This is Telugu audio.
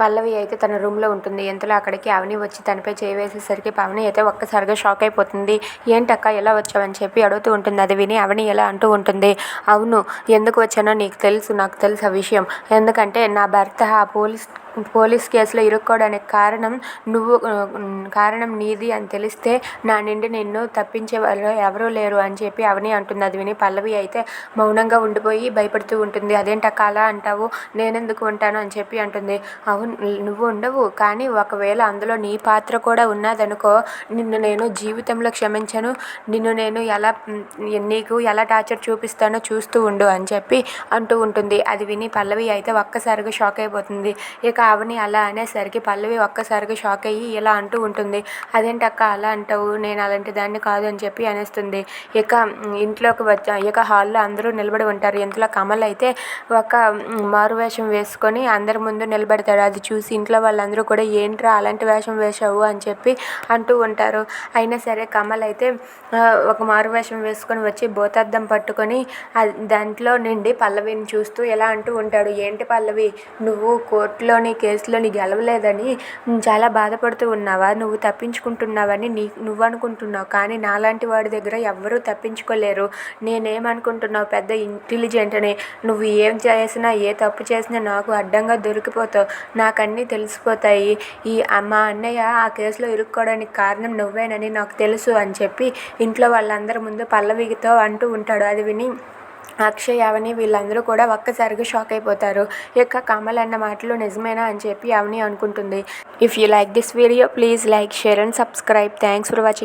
పల్లవి అయితే తన రూమ్లో ఉంటుంది. ఇంతలో అక్కడికి అవని వచ్చి తనపై చేయి వేసేసరికి అవని అయితే ఒక్కసారిగా షాక్ అయిపోతుంది. ఏంటక్క ఎలా వచ్చావని చెప్పి అడుగుతూ ఉంటుంది. అది విని అవని ఎలా అంటూ ఉంటుంది, అవును ఎందుకు వచ్చానో నీకు తెలుసు, నాకు తెలుసు ఆ విషయం. ఎందుకంటే నా భర్త ఆ పోలీస్ కేసులో ఇరుక్కోవడానికి కారణం నీది అని తెలిస్తే నా నుండి నిన్ను తప్పించే వాళ్ళు ఎవరూ లేరు అని చెప్పి అవని అంటుంది. అది విని పల్లవి అయితే మౌనంగా ఉండిపోయి భయపడుతూ ఉంటుంది. అదేంటక్క అలా అంటావు, నేనెందుకు ఉంటాను అని చెప్పి అంటుంది. అవును నువ్వు ఉండవు, కానీ ఒకవేళ అందులో నీ పాత్ర కూడా ఉన్నదనుకో, నిన్ను నేను జీవితంలో క్షమించను, నిన్ను నేను నీకు ఎలా టార్చర్ చూపిస్తానో చూస్తూ ఉండు అని చెప్పి అంటూ ఉంటుంది. అది విని పల్లవి అయితే ఒక్కసారిగా షాక్ అయిపోతుంది. ఇక అవని అలా అనేసరికి పల్లవి ఒక్కసారిగా షాక్ అయ్యి ఇలా అంటూ ఉంటుంది, అదేంటక్క అలా అంటావు, నేను అలాంటి దాన్ని కాదు అని చెప్పి అనేస్తుంది. ఇక ఇంట్లోకి ఇక హాల్లో అందరూ నిలబడి ఉంటారు. ఇంట్లో కమల్ అయితే ఒక మారువేషం వేసుకొని అందరి ముందు నిలబెడతాడు. అది చూసి ఇంట్లో వాళ్ళందరూ కూడా ఏంట్రా అలాంటి వేషం వేశావు అని చెప్పి అంటూ ఉంటారు. అయినా సరే కమల్ అయితే ఒక మారువేషం వేసుకొని వచ్చి భూతద్దం పట్టుకొని దాంట్లో నుండి పల్లవిని చూస్తూ ఎలా అంటూ ఉంటాడు, ఏంటి పల్లవి, నువ్వు కోర్టులోని కేసులోని గెలవలేదని చాలా బాధపడుతూ ఉన్నావా, నువ్వు తప్పించుకుంటున్నావని నువ్వు అనుకుంటున్నావు, కానీ నాలాంటి వాడి దగ్గర ఎవ్వరూ తప్పించుకోలేరు. నేనేమనుకుంటున్నావు, పెద్ద ఇంటెలిజెంట్ అని, నువ్వు ఏం చేసినా ఏ తప్పు చేసినా నాకు అడ్డంగా దొరికిపోతావు, నాకన్నీ తెలిసిపోతాయి, మా అన్నయ్య ఆ కేసులో ఇరుక్కోవడానికి కారణం నువ్వేనని నాకు తెలుసు అని చెప్పి ఇంట్లో వాళ్ళందరి ముందు పల్లవితో అంటూ ఉంటాడు. అది విని అక్షయ్ అవని వీళ్ళందరూ కూడా ఒక్కసారిగా షాక్ అయిపోతారు. ఇక కమల్ అన్న మాటలు నిజమేనా అని చెప్పి అవని అనుకుంటుంది. If you like this video please like, share and subscribe. Thanks for watching.